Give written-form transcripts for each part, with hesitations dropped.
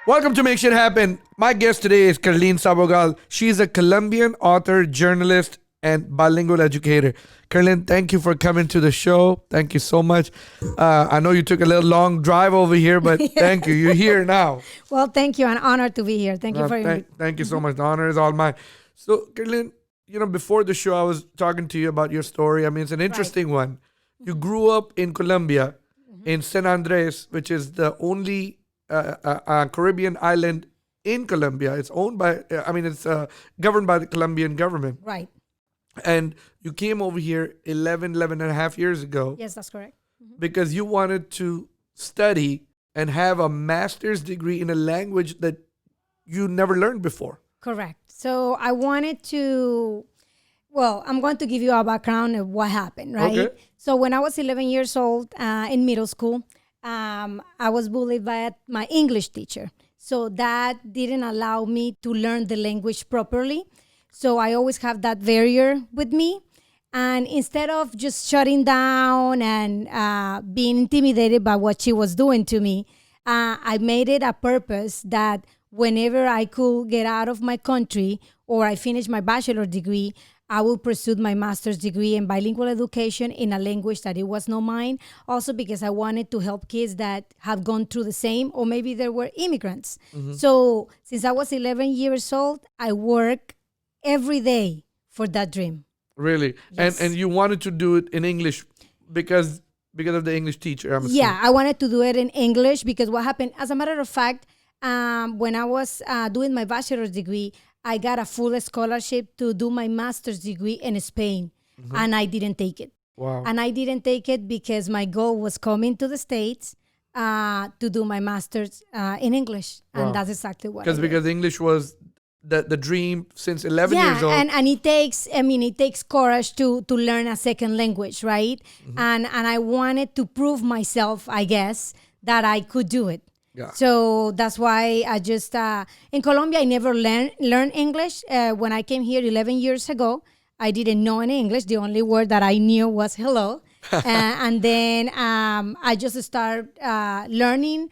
Welcome to Make Shit Happen. My guest today is Kerlin Sabogal. She's a Colombian author, journalist, and bilingual educator. Kerlin, thank you for coming to the show. Thank you so much. I know you took a little long drive over here, but thank you. You're here now. Well, thank you. An honor to be here. Thank you for Thank you so much. The honor is all mine. So, Kerlin, before the show, I was talking to you about your story. I mean, it's an interesting one. You grew up in Colombia, in San Andres, which is the only Caribbean island in Colombia. It's owned by, it's governed by the Colombian government. Right. And you came over here 11 and a half years ago. Yes, that's correct. Because you wanted to study and have a master's degree in a language that you never learned before. Correct. So I wanted to, I'm going to give you a background of what happened, right? Okay. So when I was 11 years old in middle school, I was bullied by my English teacher. So that didn't allow me to learn the language properly. So I always have that barrier with me. And instead of just shutting down and being intimidated by what she was doing to me, I made it a purpose that whenever I could get out of my country or I finish my bachelor degree, I will pursue my master's degree in bilingual education in a language that it was not mine. Also because I wanted to help kids that have gone through the same, or maybe they were immigrants. So since I was 11 years old, I work every day for that dream. Really? Yes. And you wanted to do it in English because of the English teacher, I'm assuming. Yeah, I wanted to do it in English because what happened, as a matter of fact, when I was doing my bachelor's degree, I got a full scholarship to do my master's degree in Spain, and I didn't take it. Wow. And I didn't take it because my goal was coming to the States to do my master's in English, and that's exactly what I did. Because English was the dream since 11 years old. and it takes courage to learn a second language, right? And I wanted to prove myself, I guess, that I could do it. Yeah. So that's why I just, in Colombia, I never learned English. When I came here 11 years ago, I didn't know any English. The only word that I knew was hello. And then I just started learning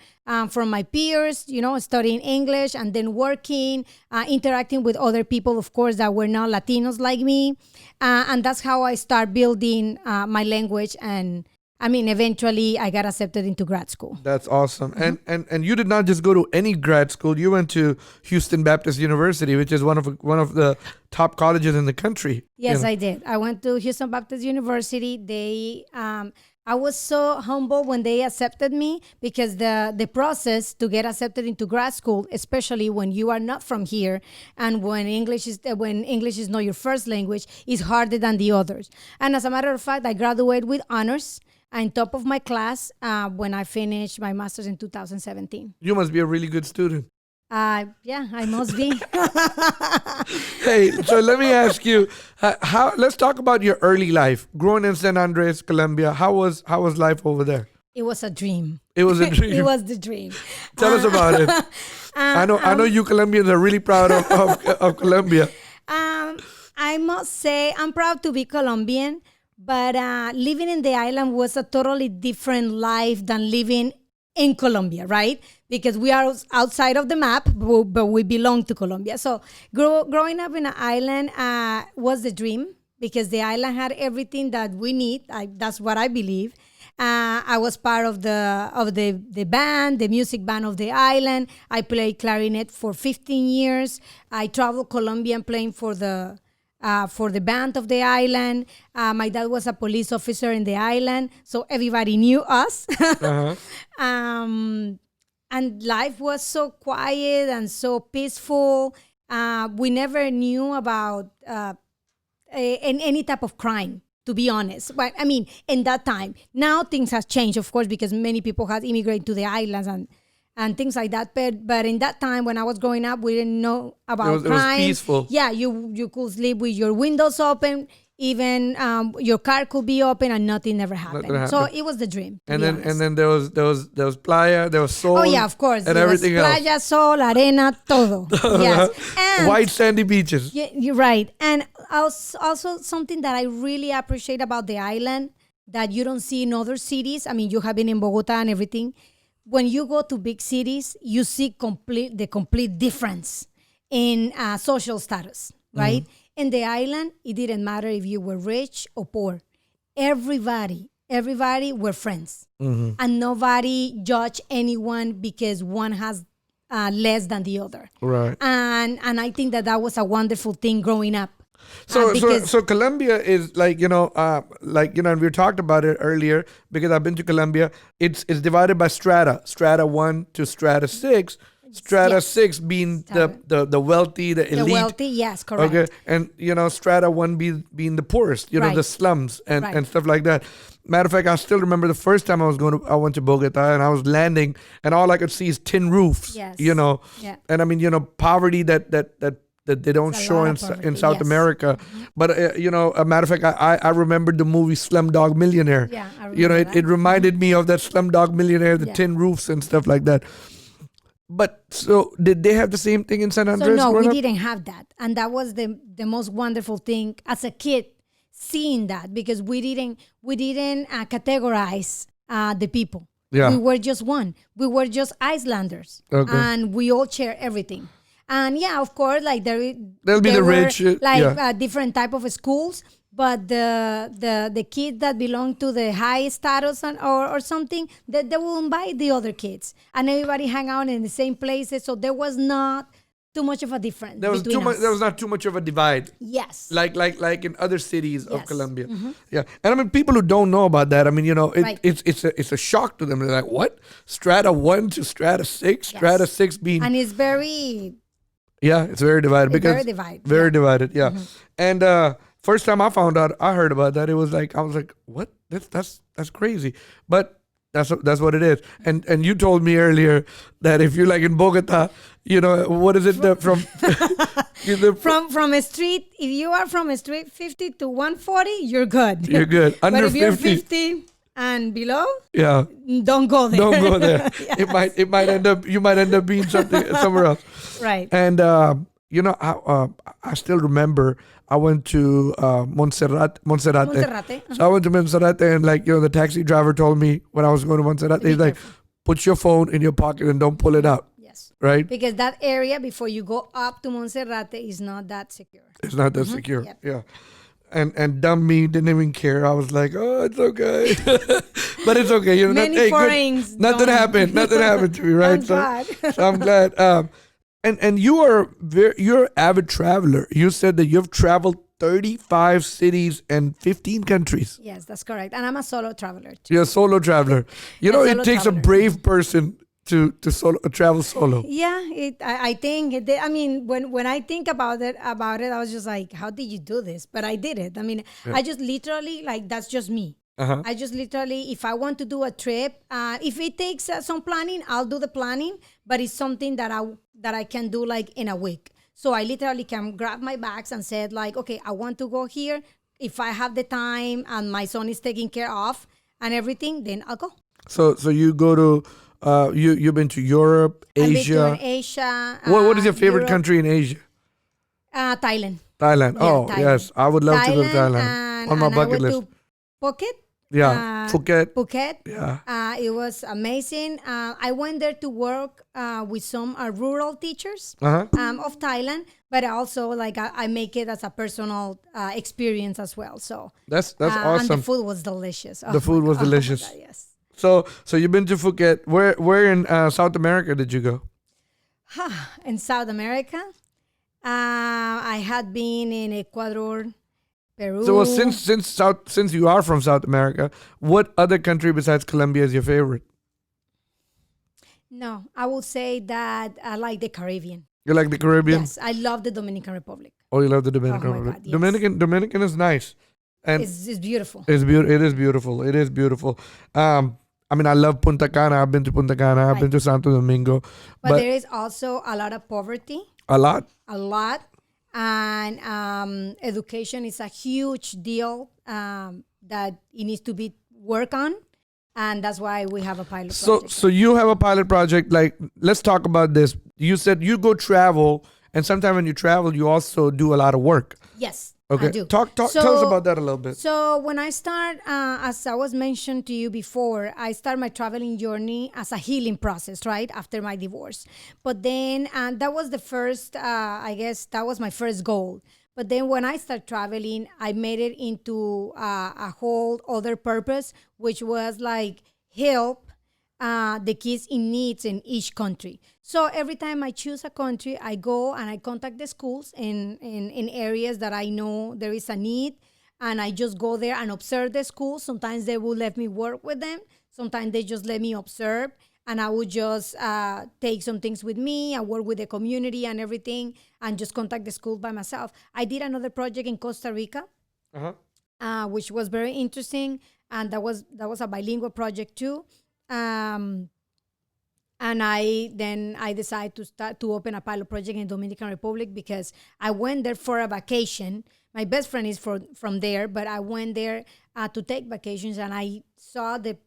from my peers, studying English and then working, interacting with other people, of course, that were not Latinos like me. And that's how I start building my language. And eventually I got accepted into grad school. That's awesome. And you did not just go to any grad school. You went to Houston Baptist University, which is one of the top colleges in the country. Yes, I did. I went to Houston Baptist University. I was so humble when they accepted me because the process to get accepted into grad school, especially when you are not from here and when English is not your first language, is harder than the others. And as a matter of fact, I graduated with honors on top of my class when I finished my master's in 2017. You must be a really good student. Yeah, I must be. Hey, so let me ask you, let's talk about your early life. Growing in San Andres, Colombia, how was life over there? It was a dream. It was a dream. It was the dream. Tell us about it. I know you Colombians are really proud of Colombia. I must say I'm proud to be Colombian, but living in the island was a totally different life than living in Colombia, right? Because we are outside of the map, but we belong to Colombia. So growing up in an island was the dream because the island had everything that we need. That's what I believe. I was part of the band, the music band of the island. I played clarinet for 15 years. I traveled Colombia playing for the band of the island. My dad was a police officer in the island, so everybody knew us. And life was so quiet and so peaceful. We never knew about any type of crime, to be honest. But in that time, now things have changed, of course, because many people have immigrated to the islands and things like that. But in that time when I was growing up, we didn't know about crime. It was peaceful. Yeah, you could sleep with your windows open. Even your car could be open and nothing ever happened. So it was the dream. And then there was playa, there was sol. Oh yeah, of course. And there everything was playa, sol, arena, todo. Yes. And white sandy beaches. Yeah, you're right. And also something that I really appreciate about the island that you don't see in other cities. You have been in Bogota and everything. when you go to big cities, you see the complete difference in social status, right? In the island, it didn't matter if you were rich or poor. Everybody were friends, and nobody judged anyone because one has less than the other. Right. And I think that was a wonderful thing growing up. So Colombia is and we talked about it earlier because I've been to Colombia. It's divided by strata 1 to strata 6. Strata 6 being the wealthy, the elite. The wealthy, yes, correct. Okay, and strata 1 being the poorest, Right. the slums and, Right. and stuff like that. Matter of fact, I still remember the first time I went to Bogota and I was landing and all I could see is tin roofs. Yes. Yeah. And I mean, poverty that they don't It's a show lot in of poverty, in South yes. America. But a matter of fact, I remembered the movie Slumdog Millionaire. Yeah, I remember it that. reminded me of that Slumdog Millionaire, the Yeah. tin roofs and stuff like that. But so did they have the same thing in San So Andres? no, we growing up? didn't have that, and that was the most wonderful thing as a kid, seeing that, because we didn't categorize the people. Yeah. We were just one. We were just Icelanders, Okay. and we all share everything. And yeah, of course, like There'll be there the were, rich, like yeah. different type of schools. But the kids that belong to the high status or something, they will invite the other kids, and everybody hang out in the same places. So there was not too much of a difference. There was between us. There was not too much of a divide. Yes. Like in other cities of Yes. Colombia. Yeah. And I mean, people who don't know about that, I mean, Right. it's a shock to them. They're like, what? Strata 1 to strata 6? Strata 6 being... And it's very Yeah, it's very divided. Because very divided. Very Yeah. divided, yeah. And first time I heard about that, I was like, what? That's crazy. But that's what it is. And you told me earlier that if you're like in Bogota, what is it from From a street, if you are from a street 50 to 140, you're good. You're good. Under but if you're 50. 50 and below, Yeah. don't go there. Don't go there. Yes. You might end up being somewhere else. Right. And I still remember I went to Montserrate. Monserrate, uh-huh. So I went to Montserrate, and the taxi driver told me when I was going to Montserrate, he's like, put your phone in your pocket and don't pull it out. Yes. Right? Because that area before you go up to Monserrate is not that secure. It's not that secure. Yep. Yeah. And dumb me didn't even care. I was like, oh, it's okay. But it's okay. Many foreigners Nothing don't. happened. Nothing happened to me, right? I'm glad. So I'm glad. And you're an avid traveler. You said that you've traveled 35 cities and 15 countries. Yes, that's correct. And I'm a solo traveler too. You're a solo traveler. It solo takes traveler. a brave person to travel solo. Yeah, I think I mean when I think about it, I was just like, how did you do this? But I did it. I mean, I just literally, like, that's just me. Uh-huh. I just literally, if I want to do a trip, if it takes some planning, I'll do the planning. But it's something that I can do like in a week. So I literally can grab my bags and said like, okay, I want to go here. If I have the time and my son is taken care of and everything, then I'll go. So you go to you've been to Europe, Asia. I've been to Asia. What is your favorite Europe, country in Asia? Thailand. Thailand. Yeah, Oh, Thailand. yes. I would love to go to Thailand. On my and bucket I went list. to Phuket. Yeah. Phuket. Phuket. Yeah. It was amazing. I went there to work with some rural teachers Uh-huh. of Thailand, but also like I make it as a personal experience as well. So That's and awesome. the food was delicious. Oh The food my was God. delicious. Oh my God, yes. So you've been to Phuket. Where in South America did you go? In South America, I had been in Ecuador, Peru. So since you are from South America, what other country besides Colombia is your favorite? No, I would say that I like the Caribbean. You like the Caribbean? Yes, I love the Dominican Republic. Oh, you love the Dominican Oh my Republic. God, yes. Dominican is nice, and It's beautiful. it is beautiful. It is beautiful. I mean, I love Punta Cana. I've been to Punta Cana. I've been to Santo Domingo, But there is also a lot of poverty, a lot. and education is a huge deal that it needs to be worked on, and that's why we have a pilot project. So you have a pilot project. Like, let's talk about this. You said you go travel, and sometimes when you travel, you also do a lot of work. Yes. Okay. I do. Tell us about that a little bit. So when I start, as I was mentioned to you before, I start my traveling journey as a healing process, right after my divorce. But then that was the first, I guess that was my first goal. But then when I start traveling, I made it into a whole other purpose, which was like help the kids in needs in each country. So every time I choose a country, I go and I contact the schools in areas that I know there is a need. And I just go there and observe the schools. Sometimes they will let me work with them. Sometimes they just let me observe. And I would just take some things with me and work with the community and everything and just contact the school by myself. I did another project in Costa Rica, which was very interesting. And that was a bilingual project too. And I decided to start to open a pilot project in Dominican Republic because I went there for a vacation. My best friend is from there, but I went there to take vacations, and I saw the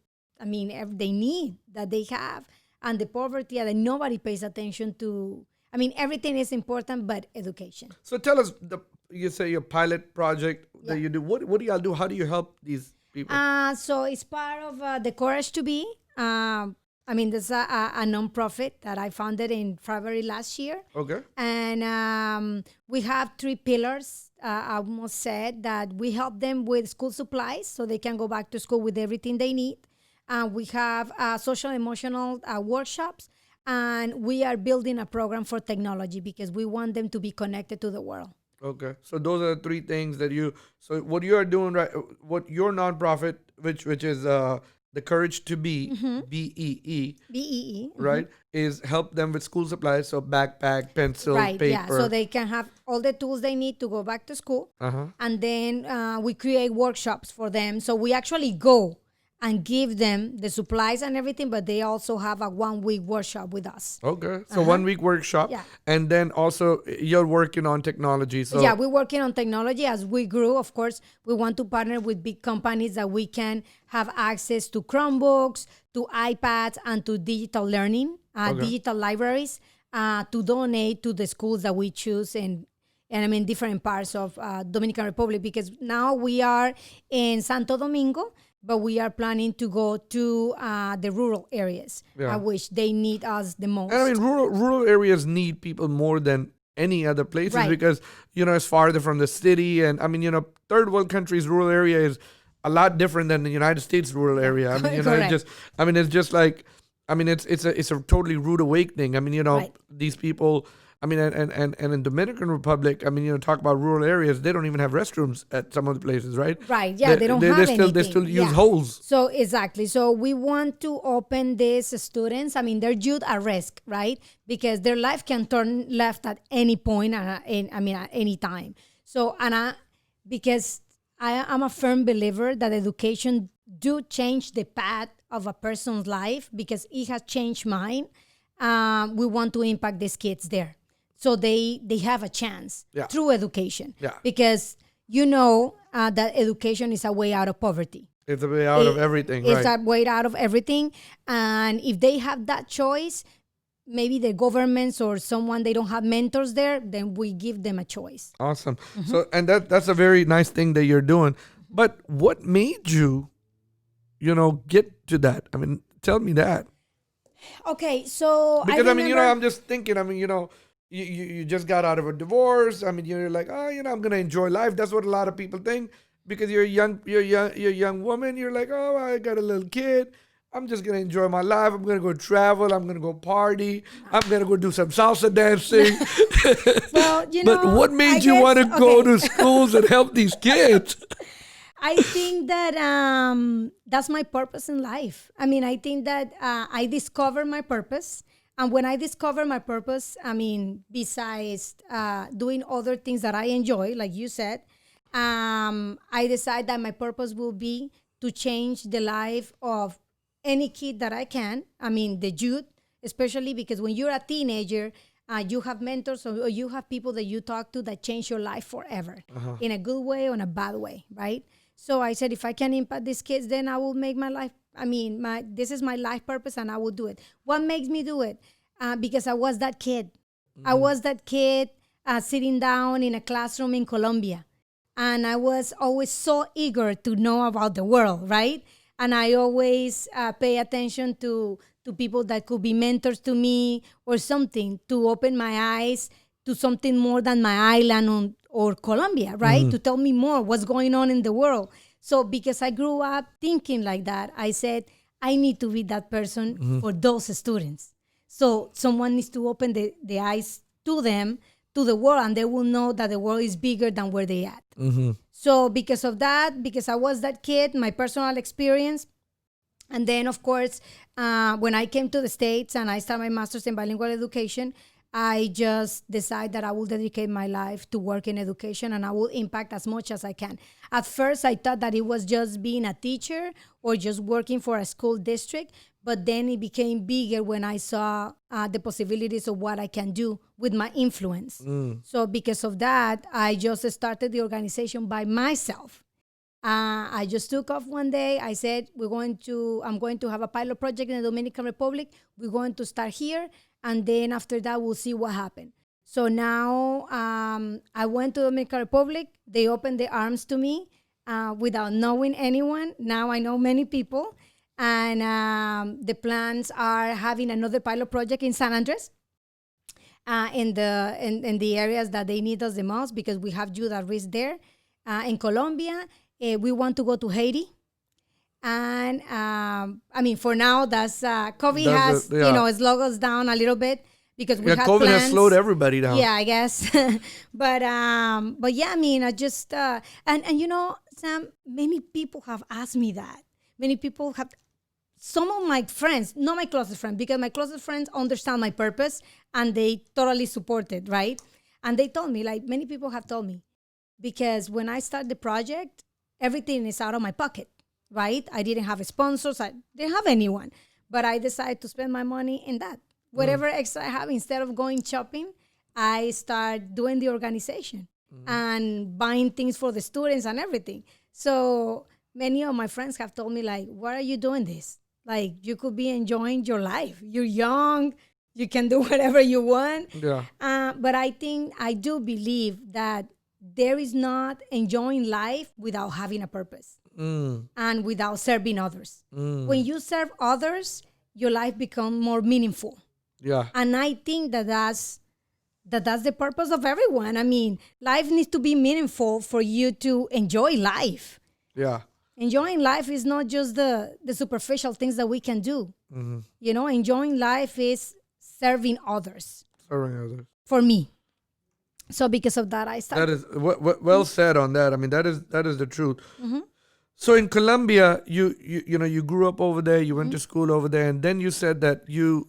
need that they have and the poverty that nobody pays attention to. I mean, everything is important, but education. So tell us, you say your pilot project that you do. What do y'all do? How do you help these people? So it's part of the Courage to Be. There's a nonprofit that I founded in February last year. Okay. And we have 3 pillars. I almost said that we help them with school supplies so they can go back to school with everything they need. We have social emotional workshops, and we are building a program for technology because we want them to be connected to the world. Okay, so those are the 3 things that you. So what you are doing, right? What your nonprofit, which is the Courage to Be, BEE, right, is help them with school supplies, so backpack, pencil, paper. Yeah, so they can have all the tools they need to go back to school. And then we create workshops for them. So we actually go and give them the supplies and everything, but they also have a 1-week workshop with us. Okay, so 1-week workshop. Yeah. And then also you're working on technology. So yeah, we're working on technology. As we grew, of course, we want to partner with big companies that we can have access to Chromebooks, to iPads, and to digital learning, digital libraries, to donate to the schools that we choose and different parts of Dominican Republic, because now we are in Santo Domingo, but we are planning to go to the rural areas, which they need us the most. And rural areas need people more than any other places because, it's farther from the city. And, third world countries, rural area is a lot different than the United States rural area. It's a totally rude awakening. These people... and in Dominican Republic, talk about rural areas, they don't even have restrooms at some of the places, right? Right, yeah, they don't have anything. They still use holes. So, exactly. So, we want to open these students. Their youth at risk, right? Because their life can turn left at any point, at any time. So, because I'm a firm believer that education do change the path of a person's life, because it has changed mine. We want to impact these kids there. So they have a chance through education. Yeah. Because that education is a way out of poverty. It's a way out of everything, right? It's a way out of everything. And if they have that choice, maybe the governments or someone, they don't have mentors there, then we give them a choice. Awesome. So, and that's a very nice thing that you're doing. But what made you, get to that? Tell me that. Okay, so because I'm just thinking. You just got out of a divorce. You're like, I'm gonna enjoy life. That's what a lot of people think. Because you're a young woman. You're like, oh, I got a little kid. I'm just gonna enjoy my life. I'm gonna go travel. I'm gonna go party. I'm gonna go do some salsa dancing. Well, but what made you want to go to schools and help these kids? I think that that's my purpose in life. I think that I discovered my purpose. And when I discover my purpose, besides doing other things that I enjoy, like you said, I decide that my purpose will be to change the life of any kid that I can. The youth, especially because when you're a teenager, you have mentors or you have people that you talk to that change your life forever, in a good way or in a bad way, right? So I said, if I can impact these kids, then I will make my life. This is my life purpose, and I will do it. What makes me do it? Because I was that kid. I was that kid sitting down in a classroom in Colombia. and I was always so eager to know about the world, right? And I always pay attention to people that could be mentors to me or something to open my eyes to something more than my island or Colombia, right? To tell me more what's going on in the world. So because I grew up thinking like that, I said, I need to be that person for those students. So someone needs to open the eyes to them, to the world, and they will know that the world is bigger than where they at. So because of that, because I was that kid, my personal experience, and then of course, when I came to the States and I started my master's in bilingual education, I just decided that I will dedicate my life to work in education and I will impact as much as I can. At first, I thought that it was just being a teacher or just working for a school district, but then it became bigger when I saw the possibilities of what I can do with my influence. So because of that, I just started the organization by myself. I just took off one day. I said, I'm going to have a pilot project in the Dominican Republic. We're going to start here. And then after that, we'll see what happened. So now I went to the Dominican Republic. They opened their arms to me without knowing anyone. Now I know many people. And the plans are having another pilot project in San Andres. In the areas that they need us the most because we have youth at risk there. In Colombia, we want to go to Haiti. And I mean, for now, that's COVID has slowed us down a little bit because we have COVID plans. has slowed everybody down. Yeah, I guess. but yeah, I mean, I just and you know, Sam, many people have asked me that. Many people have. Some of my friends, not my closest friends, because my closest friends understand my purpose and they totally support it, right? And they told me, like many people have told me, because when I start the project, everything is out of my pocket, right? I didn't have sponsors. I didn't have anyone. But I decided to spend my money in that. Whatever extra I have, instead of going shopping, I start doing the organization and buying things for the students and everything. So many of my friends have told me, like, why are you doing this? Like, you could be enjoying your life. You're young. You can do whatever you want. Yeah. But I do believe that there is not enjoying life without having a purpose and without serving others. When you serve others, your life becomes more meaningful. Yeah. And I think that's the purpose of everyone. I mean, life needs to be meaningful for you to enjoy life. Yeah. Enjoying life is not just the superficial things that we can do. You know, enjoying life is serving others. Serving others. For me. So because of that, I started. That is well said on that. I mean, that is the truth. So in Colombia, you grew up over there. You went to school over there, and then you said that you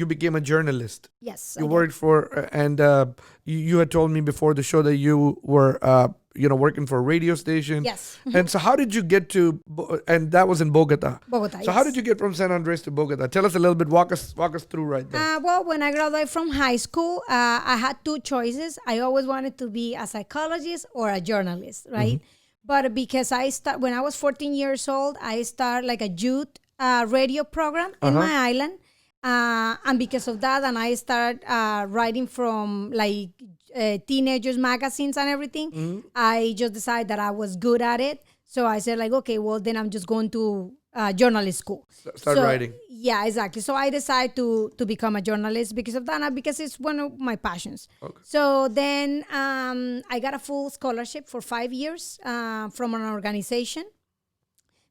became a journalist. Yes. You worked for, and you had told me before the show that you were working for a radio station. Yes. And so how did you get to, and that was in Bogota. Bogota, So how did you get from San Andres to Bogota? Tell us a little bit, walk us through right there. Well, when I graduated from high school, I had two choices. I always wanted to be a psychologist or a journalist, right? But because when I was 14 years old, I started like a youth radio program in my island. And because of that, and I started writing from like teenagers magazines and everything, I just decided that I was good at it. So I said like, okay, well, then I'm just going to journalist school. Start writing. Yeah, exactly. So I decided to become a journalist because of that, because it's one of my passions. Okay. So then I got a full scholarship for 5 years from an organization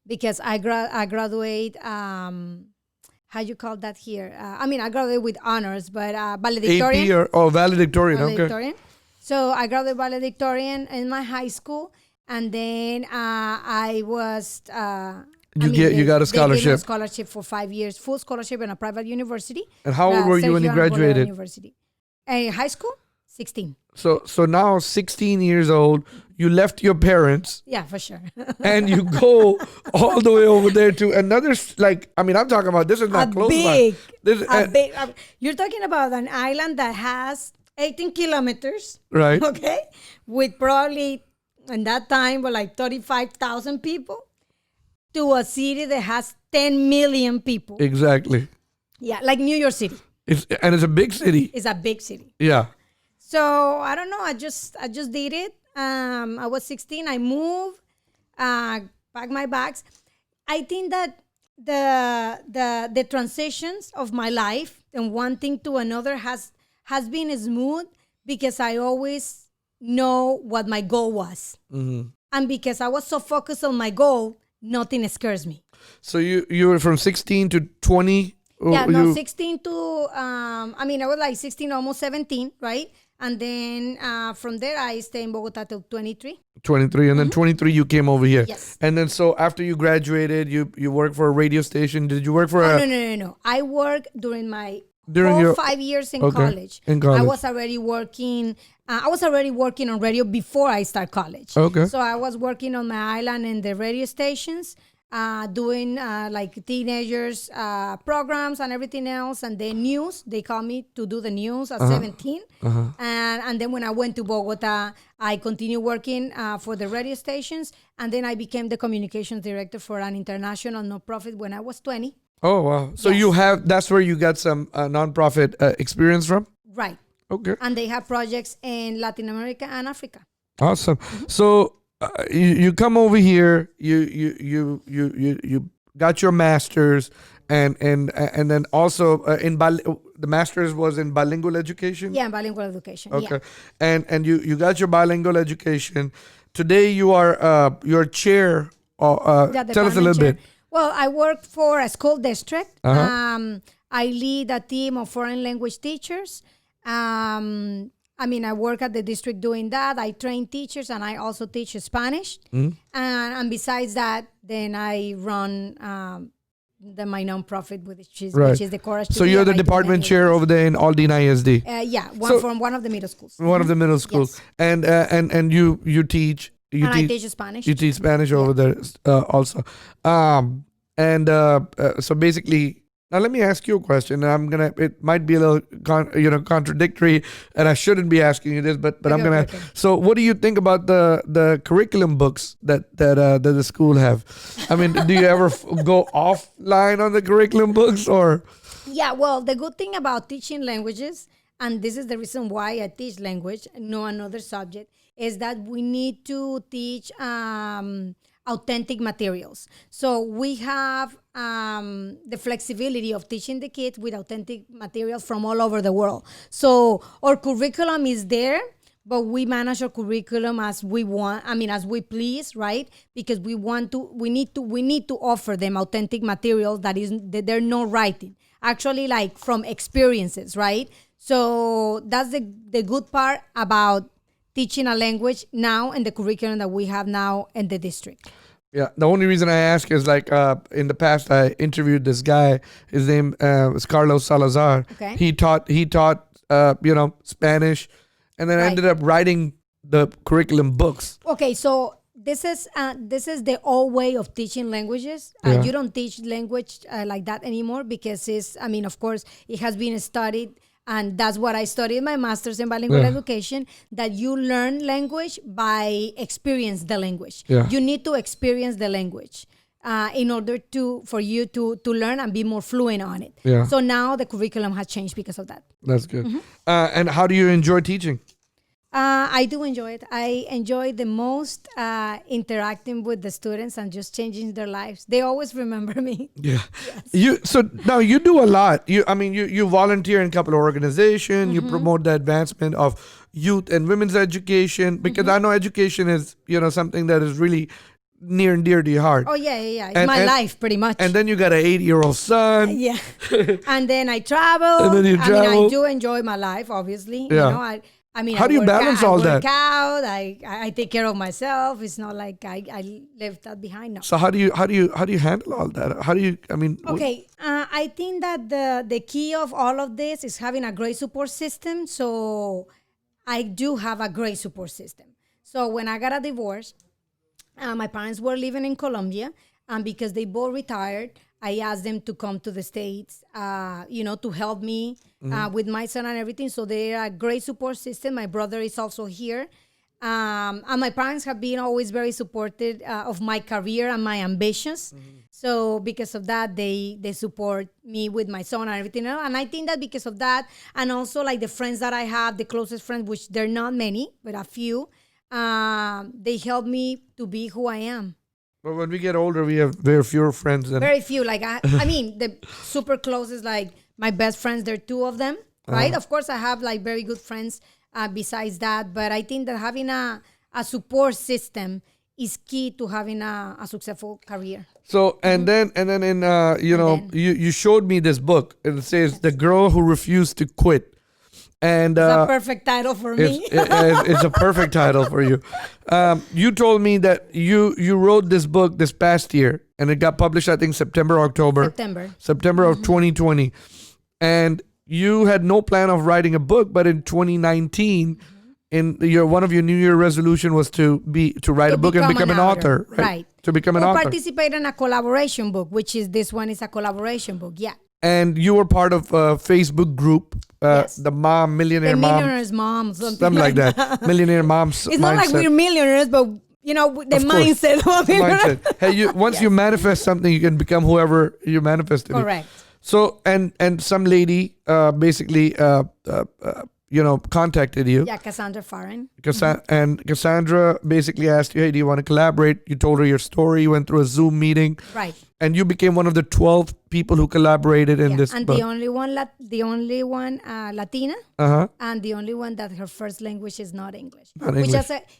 because I graduate, how you call that here? I graduated with honors, but valedictorian. AP valedictorian. Valedictorian. Okay. So I graduated valedictorian in my high school, and then I was... You got a scholarship. They gave me a scholarship for 5 years, full scholarship in a private university. And how old were you when you graduated? University. High school, 16. So now 16 years old, you left your parents. Yeah, for sure. And you go all the way over there to another, I'm talking about, this is not close by. You're talking about an island that has 18 kilometers. Right. Okay. With probably, in that time, like 35,000 people. To a city that has 10 million people. Exactly. Yeah, like New York City. It's a big city. It's a big city. Yeah. So I don't know. I just did it. I was 16. I moved, packed my bags. I think that the transitions of my life and one thing to another has been smooth because I always know what my goal was, and because I was so focused on my goal, nothing scares me. So you were from 16 to 20. Yeah, no, 16 to, I was like 16, almost 17, right? And then from there, I stayed in Bogota till 23. 23, and then 23 you came over here. Yes. And then so after you graduated, you worked for a radio station. Did you work for a... No. I worked during my During whole your- 5 years in Okay, college. in college. I was already working. I was already working on radio before I start college. Okay. So I was working on my island in the radio stations, doing like teenagers programs and everything else, and then news. They called me to do the news at 17, and then when I went to Bogota, I continued working for the radio stations, and then I became the communications director for an international nonprofit when I was 20. Oh, wow. So Yes. that's where you got some nonprofit experience from? Right. Okay. And they have projects in Latin America and Africa. Awesome. So you come over here, you got your master's, and then also the master's was in bilingual education. Yeah, bilingual education. Okay. Yeah. And you got your bilingual education. Today you are your chair. Yeah, Tell us a little department chair. bit. Well, I work for a school district. Uh-huh. I lead a team of foreign language teachers. I work at the district doing that. I train teachers, and I also teach Spanish. And besides that, then I run my nonprofit, which is the Courage. So you're the department chair over there in Aldina ISD. Yeah, from one of the middle schools. One of the middle schools. Yes. And you teach. I teach Spanish. You teach Spanish over there also. So basically, now let me ask you a question. It might be a little contradictory, and I shouldn't be asking you this, but I'm gonna. Okay. So what do you think about the curriculum books that the school have? I mean, do you ever go offline on the curriculum books or? Yeah, well, the good thing about teaching languages, and this is the reason why I teach language, no another subject, is that we need to teach authentic materials. So we have the flexibility of teaching the kids with authentic materials from all over the world. So our curriculum is there, but we manage our curriculum as we want. As we please, right? Because we need to offer them authentic materials that they're not writing. Actually, like from experiences, right? So that's the good part about teaching a language now and the curriculum that we have now in the district. Yeah, the only reason I ask is in the past I interviewed this guy. His name was Carlos Salazar. Okay. He taught Spanish, and then I Right. ended up writing the curriculum books. Okay, so this is the old way of teaching languages. Yeah. You don't teach language like that anymore because of course, it has been studied. And that's what I studied my master's in bilingual education, that you learn language by experience the language. Yeah. You need to experience the language in order for you to learn and be more fluent on it. Yeah. So now the curriculum has changed because of that. That's good. And how do you enjoy teaching? I do enjoy it. I enjoy the most interacting with the students and just changing their lives. They always remember me. Yeah. So now you do a lot. You volunteer in a couple of organizations. You promote the advancement of youth and women's education, because I know education is something that is really near and dear to your heart. Oh yeah. It's my life pretty much. And then you got an 8-year-old son. Yeah. And then I travel. And then you travel. I do enjoy my life, obviously. Yeah. How do you I work balance all that? I work out. I take care of myself. It's not like I left that behind. No. So how do you handle all that? How do you? Okay, I think that the key of all of this is having a great support system. So I do have a great support system. So when I got a divorce, my parents were living in Colombia, and because they both retired, I asked them to come to the States, to help me with my son and everything. So they're a great support system. My brother is also here. And my parents have been always very supportive of my career and my ambitions. So because of that, they support me with my son and everything else. And I think that because of that, and also like the friends that I have, the closest friends, which they're not many, but a few, they helped me to be who I am. But when we get older, we have very fewer friends. Than Very few. Like I mean, the super closest, like my best friends. There are two of them, right? Of course, I have like very good friends besides that. But I think that having a support system is key to having a successful career. So and then in you showed me this book. And it says "The Girl Who Refused to Quit," and It's a perfect title for me. it's a perfect title for you. You told me that you wrote this book this past year, and it got published, I think, September of 2020, and you had no plan of writing a book, but in 2019. One of your New Year resolution was to write a book and become an author, right? To become an author. Participate in a collaboration book, which is this one is a collaboration book, yeah. And you were part of a Facebook group, Yes. the Millionaire The Mom, Millionaire's Mom, something like that. Millionaire Moms. It's not like we're millionaires, but the mindset of mindset. Hey, once you manifest something, you can become whoever you manifested. Correct. So and some lady basically contacted you. Yeah, Cassandra Farren. And Cassandra basically asked you, hey, do you want to collaborate? You told her your story. You went through a Zoom meeting. Right. And you became one of the 12 people who collaborated in this and book. the only one Latina, and the only one that her first language is not English. Which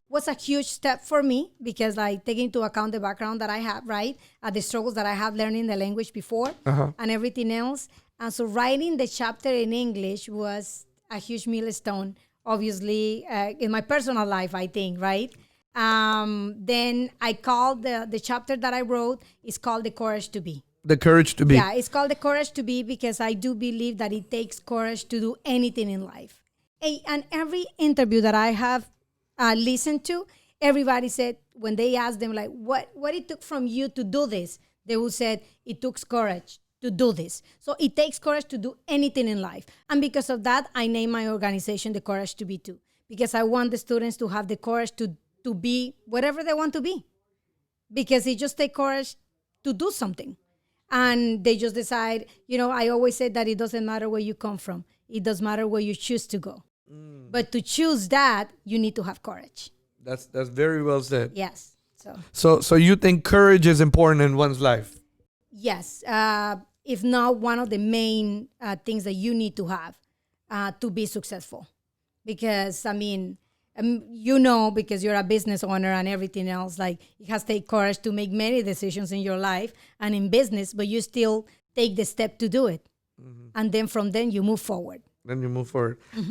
was a huge step for me because like taking into account the background that I have, right? The struggles that I had learning the language before and everything else. And so writing the chapter in English was a huge milestone, obviously, in my personal life, I think, right? Then I called the chapter that I wrote is called The Courage to Be. The Courage to Be. Yeah, it's called The Courage to Be because I do believe that it takes courage to do anything in life. And every interview that I have listened to, everybody said, when they asked them, like, what it took from you to do this, they would say, it took courage to do this. So it takes courage to do anything in life. And because of that, I named my organization The Courage to Be too. Because I want the students to have the courage to be whatever they want to be. Because it just takes courage to do something. And they just decide, I always say that it doesn't matter where you come from. It does matter where you choose to go. But to choose that, you need to have courage. That's very well said. Yes. So you think courage is important in one's life? Yes. If not one of the main things that you need to have to be successful. Because, because you're a business owner and everything else, like it has to take courage to make many decisions in your life and in business, but you still take the step to do it. And then from then you move forward.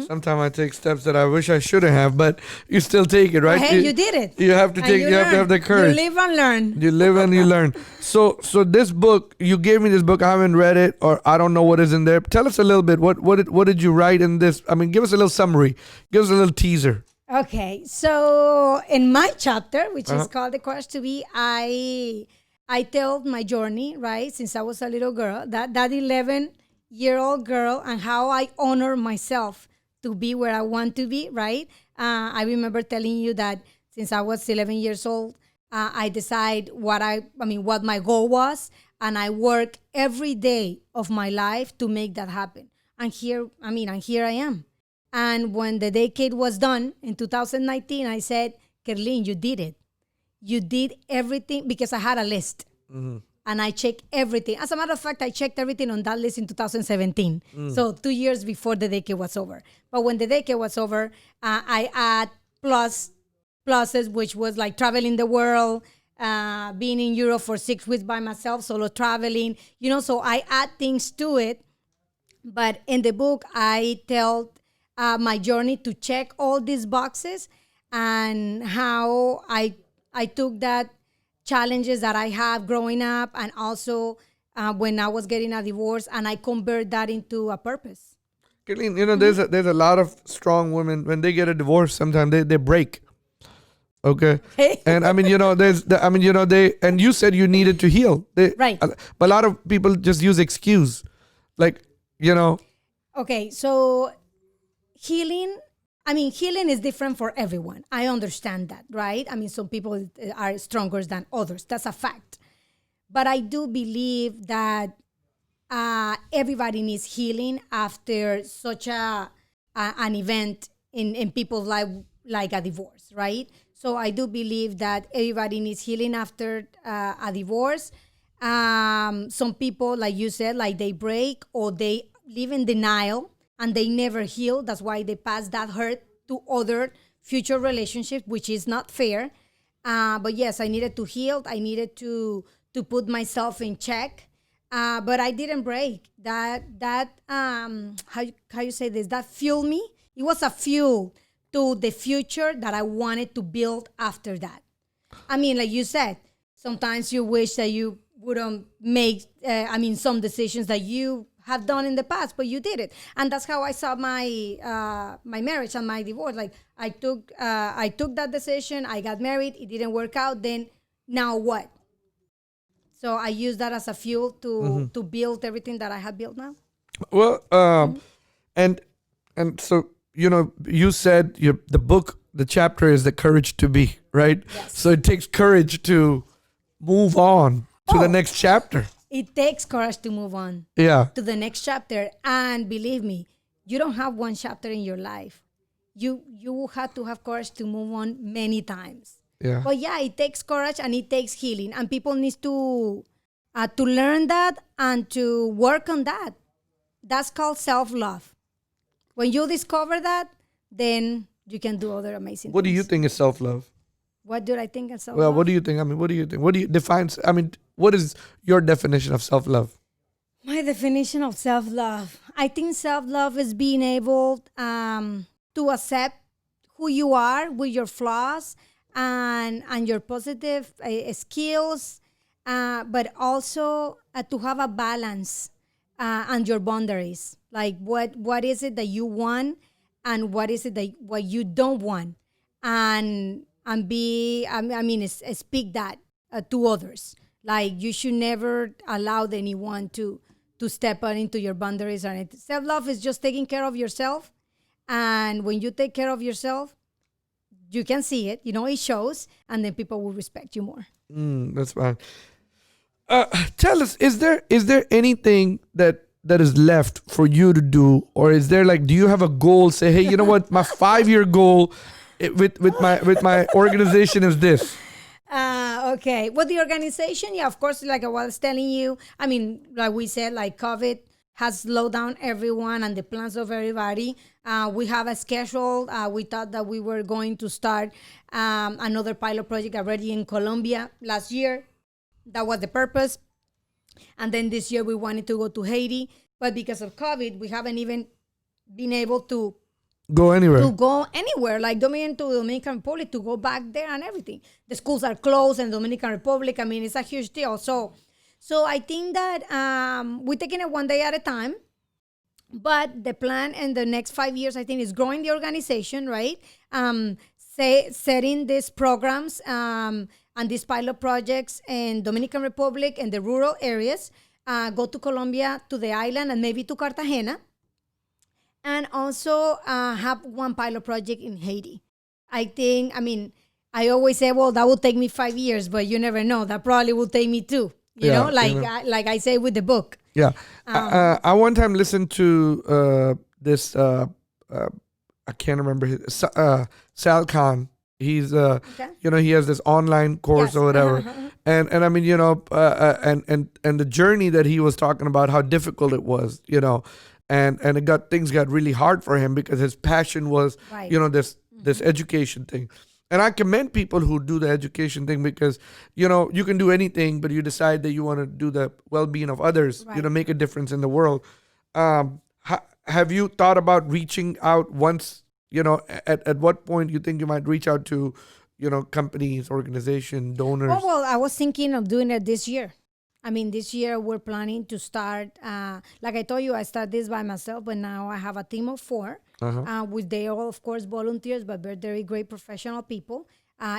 Sometimes I take steps that I wish I shouldn't have, but you still take it, right? Hey, you did it. You have to take. You have to have the courage. You live and learn. You live and you learn. So this book, you gave me this book. I haven't read it, or I don't know what is in there. Tell us a little bit. What did you write in this? Give us a little summary. Give us a little teaser. Okay, so in my chapter, which is called The Courage to Be, I tell my journey, right, since I was a little girl, that 11-year-old girl, and how I honor myself to be where I want to be, right? I remember telling you that since I was 11 years old, I decide what my goal was, and I work every day of my life to make that happen. And here I am. And when the decade was done in 2019, I said, Kerlin, you did it. You did everything because I had a list. And I checked everything. As a matter of fact, I checked everything on that list in 2017. So 2 years before the decade was over. But when the decade was over, I add pluses, which was like traveling the world, being in Europe for 6 weeks by myself, solo traveling, so I add things to it. But in the book, I tell my journey to check all these boxes and how I took that challenges that I have growing up and also when I was getting a divorce, and I convert that into a purpose. Kerlin, there's a lot of strong women, when they get a divorce, sometimes they break. Okay. And and you said you needed to heal. Right. But a lot of people just use excuse. Okay, so healing is different for everyone. I understand that, right? Some people are stronger than others. That's a fact. But I do believe that everybody needs healing after such an event in people's life, like a divorce, right? So I do believe that everybody needs healing after a divorce. Some people, like you said, like they break or they live in denial and they never heal. That's why they pass that hurt to other future relationships, which is not fair. But yes, I needed to heal. I needed to put myself in check. But I didn't break. How you say this? That fueled me. It was a fuel to the future that I wanted to build after that. I mean, like you said, sometimes you wish that you wouldn't make, some decisions that you have done in the past, but you did it. And that's how I saw my marriage and my divorce. Like I took that decision. I got married. It didn't work out. Then now what? So I use that as a fuel to build everything that I have built now. Well, and so you said the book, the chapter is the courage to be, right? Yes. So it takes courage to move on to the next chapter. It takes courage to move on. Yeah. To the next chapter, and believe me, you don't have one chapter in your life. You will have to have courage to move on many times. Yeah. But yeah, it takes courage and it takes healing, and people need to learn that and to work on that. That's called self-love. When you discover that, then you can do other amazing What do things. you think is self-love? What do I think of self-love? Well, what do you think? I mean, what do you think? What do you define? I mean, what is your definition of self-love? My definition of self-love. I think self-love is being able to accept who you are with your flaws and your positive skills, but also to have a balance and your boundaries. Like what is it that you want and what is it that what you don't want, and speak that to others. Like you should never allow anyone to step on into your boundaries or anything. Self-love is just taking care of yourself, and when you take care of yourself, you can see it. It shows, and then people will respect you more. That's fine. Tell us, is there anything that is left for you to do, or is there do you have a goal? Say, hey, you know what, my 5-year goal with my organization is this. Okay. Well, the organization, yeah, of course, like I was telling you, I mean, like we said, like COVID has slowed down everyone and the plans of everybody. We have a schedule. We thought that we were going to start another pilot project already in Colombia last year. That was the purpose. And then this year we wanted to go to Haiti. But because of COVID, we haven't even been able to go anywhere. Like Dominican Republic, to go back there and everything. The schools are closed in Dominican Republic. I mean, it's a huge deal. So I think that we're taking it one day at a time. But the plan in the next 5 years, I think, is growing the organization, right? Setting these programs and these pilot projects in Dominican Republic and the rural areas. Go to Colombia, to the island, and maybe to Cartagena. And also have one pilot project in Haiti. I always say, well, that will take me 5 years, but you never know. That probably will take me 2. Like I say with the book. Yeah. I one time listened to this, I can't remember his, Sal Khan. He's, he has this online course or whatever. And I mean, and the journey that he was talking about, how difficult it was, and things got really hard for him because his passion was, this education thing. And I commend people who do the education thing because, you can do anything, but you decide that you want to do the well-being of others, make a difference in the world. Have you thought about reaching out once, at what point you think you might reach out to, companies, organizations, donors? Oh, well, I was thinking of doing it this year. I mean, this year we're planning to start, like I told you, I started this by myself, but now I have a team of 4, which they all, of course, volunteers, but they're very great professional people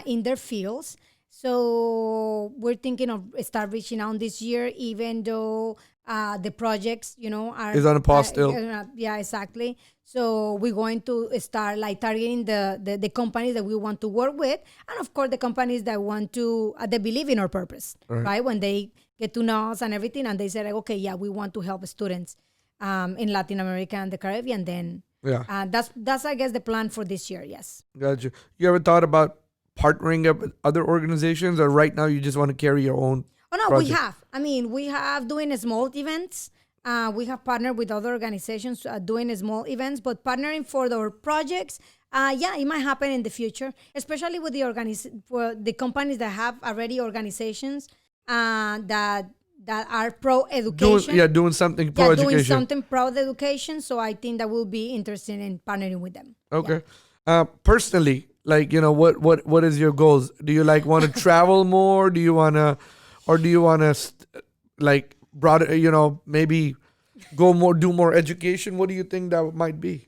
in their fields. So we're thinking of start reaching out this year, even though the projects, are... Is on a pause still. Yeah, exactly. So we're going to start targeting the companies that we want to work with. And of course, the companies that want to, they believe in our purpose, right? When they get to know us and everything, and they say, okay, yeah, we want to help students in Latin America and the Caribbean, then that's I guess the plan for this year. Yes. Gotcha. You ever thought about partnering up with other organizations, or right now you just want to carry your own? Oh no, we project? have. I mean, we have doing small events. We have partnered with other organizations doing small events, but partnering for our projects, yeah, it might happen in the future, especially with for the companies that have already organizations that are pro education. Doing something pro Yeah, education. doing something pro education. So I think that we'll be interested in partnering with them. Okay. Personally, like, what is your goals? Do you like want to travel more? Do you wanna, or do you wanna like maybe go more, do more education? What do you think that might be?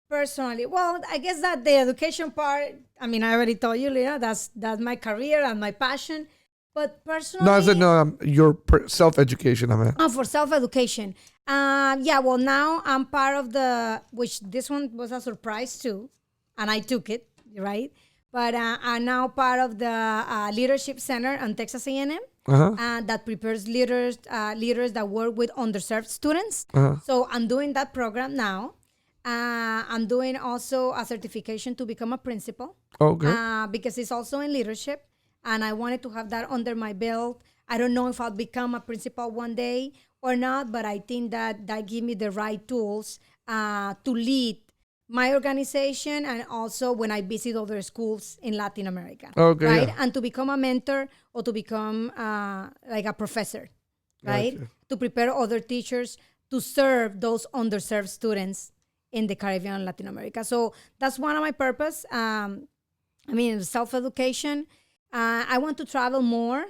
Personally, well, I guess that the education part. I mean, I already told you, Leah, that's my career and my passion. But personally, No, I said no. Your self education. I mean. oh, for self-education. Yeah, well, now I'm part of which this one was a surprise too, and I took it, right? But I'm now part of the Leadership Center on Texas A&M that prepares leaders that work with underserved students. So I'm doing that program now. I'm doing also a certification to become a principal. Okay. Because it's also in leadership. And I wanted to have that under my belt. I don't know if I'll become a principal one day or not, but I think that give me the right tools to lead my organization and also when I visit other schools in Latin America. Okay. Right? Yeah. And to become a mentor or to become like a professor, right? Gotcha. To prepare other teachers to serve those underserved students in the Caribbean and Latin America. So that's one of my purpose. I mean, self-education. I want to travel more.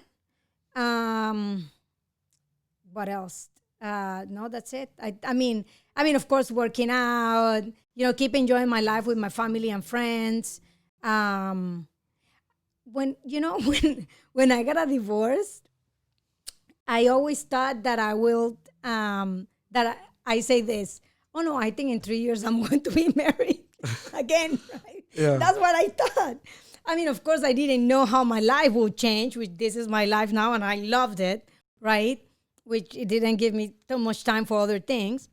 What else? No, that's it. I mean, of course, working out. Keep enjoying my life with my family and friends. When when I got a divorce, I always thought that I will. I say this. Oh no, I think in 3 years I'm going to be married again. Right? Yeah. That's what I thought. I mean, of course, I didn't know how my life would change, which this is my life now, and I loved it, right? Which it didn't give me so much time for other things.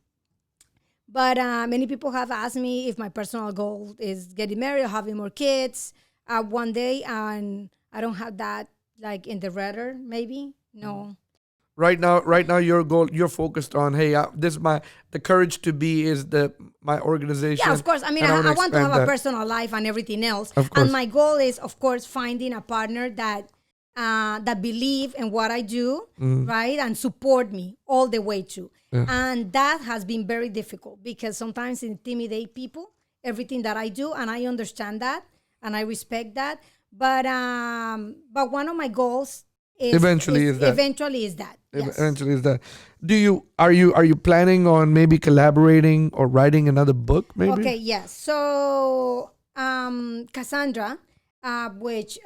But many people have asked me if my personal goal is getting married or having more kids one day, and I don't have that like in the radar, maybe. No. Right now, your goal, you're focused on, hey, this is the courage to be is my organization. Yeah, of course. I mean, and I want to have that. a personal life and everything else. Of course. And my goal is, of course, finding a partner that believe in what I do, right, and support me all the way through. Yeah. And that has been very difficult because sometimes it intimidate people, everything that I do, and I understand that and I respect that. But one of my goals eventually is that. Yes. Eventually is that. Are you planning on maybe collaborating or writing another book? Maybe. Okay. Yes. So Cassandra, which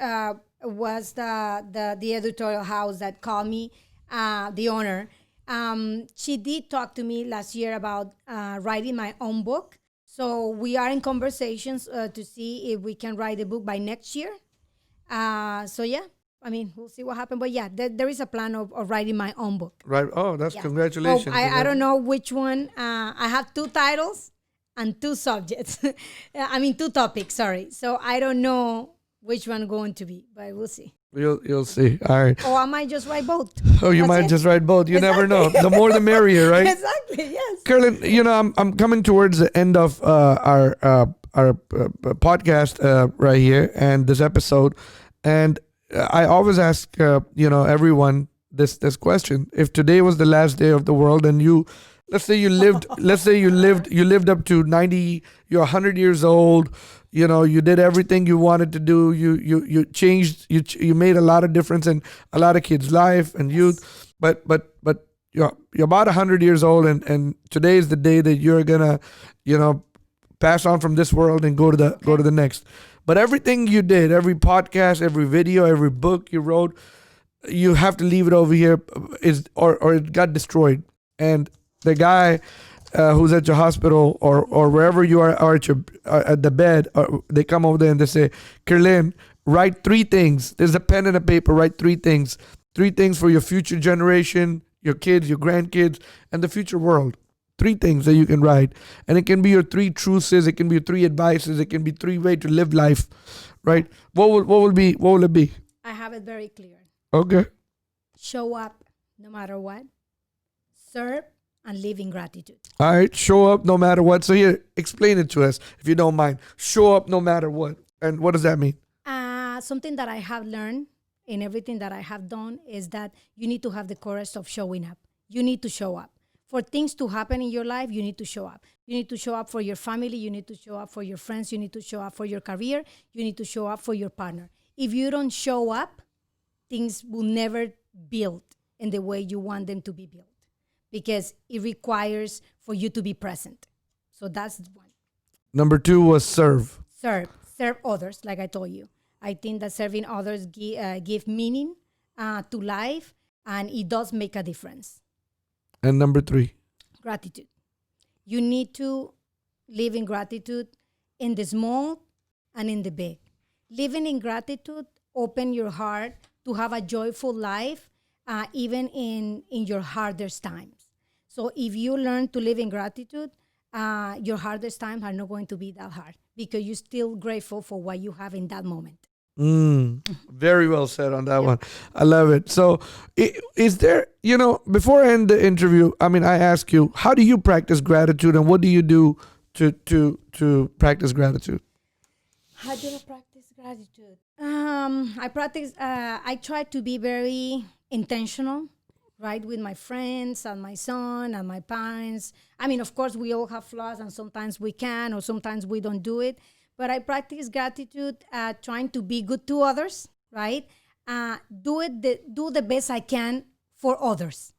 was the editorial house that called me, the owner. She did talk to me last year about writing my own book. So we are in conversations to see if we can write a book by next year. So yeah. I mean, we'll see what happens. But yeah, there is a plan of writing my own book. Right. Oh, that's congratulations. Well, I don't know which one. I have 2 titles and 2 subjects. I mean, 2 topics, sorry. So I don't know which one going to be, but we'll see. You'll see. All right. Or I might just write both. Oh, you might just write both. You never know. The more the merrier, right? Exactly, yes. Kerlin, I'm coming towards the end of our podcast right here and this episode. And I always ask, everyone this question: if today was the last day of the world, and let's say you lived up to 90, you're 100 years old, you did everything you wanted to do, you changed, you made a lot of difference in a lot of kids' life and youth, but you're about 100 years old, and today is the day that you're gonna, pass on from this world and go to the next. But everything you did, every podcast, every video, every book you wrote, you have to leave it over here, or it got destroyed. And the guy who's at your hospital or wherever you are at the bed, they come over there and they say, Kerlin, write 3 things. There's a pen and a paper. Write 3 things. 3 things for your future generation, your kids, your grandkids, and the future world. 3 things that you can write. And it can be your 3 truths, it can be your 3 advices, it can be 3 ways to live life, right? What will it be? I have it very clear. Okay. Show up no matter what. Serve and live in gratitude. All right. Show up no matter what. So here, explain it to us if you don't mind. Show up no matter what. And what does that mean? Something that I have learned in everything that I have done is that you need to have the courage of showing up. You need to show up. For things to happen in your life, you need to show up. You need to show up for your family. You need to show up for your friends. You need to show up for your career. You need to show up for your partner. If you don't show up, things will never build in the way you want them to be built, because it requires for you to be present. So that's one. Number 2 was serve. Serve others, like I told you. I think that serving others give meaning to life, and it does make a difference. And number 3? Gratitude. You need to live in gratitude in the small and in the big. Living in gratitude open your heart to have a joyful life, even in your hardest times. So if you learn to live in gratitude, your hardest times are not going to be that hard, because you're still grateful for what you have in that moment. Very well said on that one. I love it. So is there, before I end the interview, I ask you, how do you practice gratitude, and what do you do to practice gratitude? How do I practice gratitude? I try to be very intentional, right, with my friends and my son and my parents. Of course, we all have flaws, and sometimes we can, or sometimes we don't do it. But I practice gratitude, trying to be good to others, right? Do the best I can for others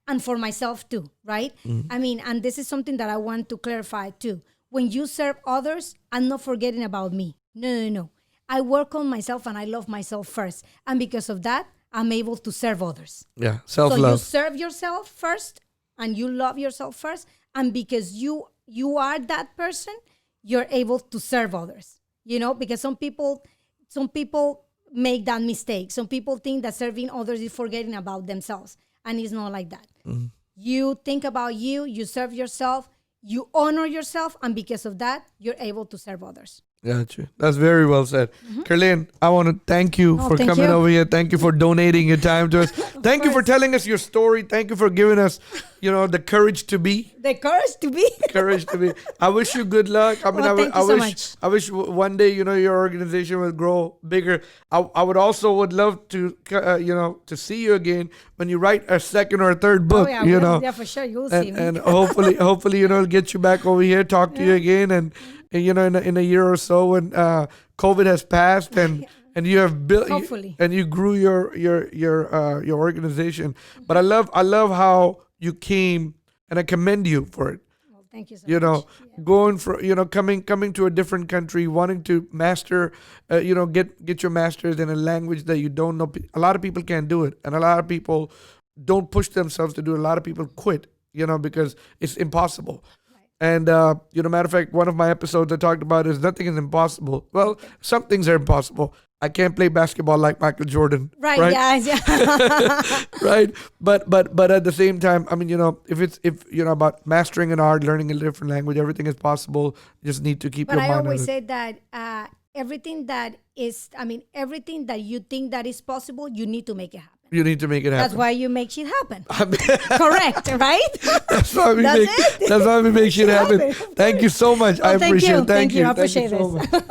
and for myself too, right? And this is something that I want to clarify too. When you serve others, I'm not forgetting about me. No. I work on myself, and I love myself first. And because of that, I'm able to serve others. Yeah, self-love. So you serve yourself first, and you love yourself first. And because you are that person, you're able to serve others, because some people make that mistake. Some people think that serving others is forgetting about themselves, and it's not like that. You think about you serve yourself, you honor yourself, and because of that, you're able to serve others. Gotcha. That's very well said. Kerlin, I want to thank you for coming over here. Thank you for donating your time to us. Thank you for telling us your story. Thank you for giving us, the courage to be. The courage to be. Courage to be. I wish you good luck. I wish one day, your organization will grow bigger. I would love to, to see you again when you write a second or a third book. Yeah, for sure. You'll see me. And hopefully, get you back over here, talk to you again, and in a year or so when COVID has passed and you have built and you grew your organization. But I love how you came, and I commend you for it. Well, thank you so much. Going for coming to a different country, wanting to master, get your master's in a language that you don't know. A lot of people can't do it, and a lot of people don't push themselves to do it. A lot of people quit, because it's impossible. And, matter of fact, one of my episodes I talked about is nothing is impossible. Well, some things are impossible. I can't play basketball like Michael Jordan. Right, guys. Yeah. Right. But at the same time, if about mastering an art, learning a different language, everything is possible. You just need to keep your mind on it. But I always say that everything that you think that is possible, you need to make it happen. You need to make it happen. That's why you make shit happen. Correct, right? That's why we make shit happen. Thank you so much. Well, I appreciate it. Thank you. I Thank you appreciate so this. much.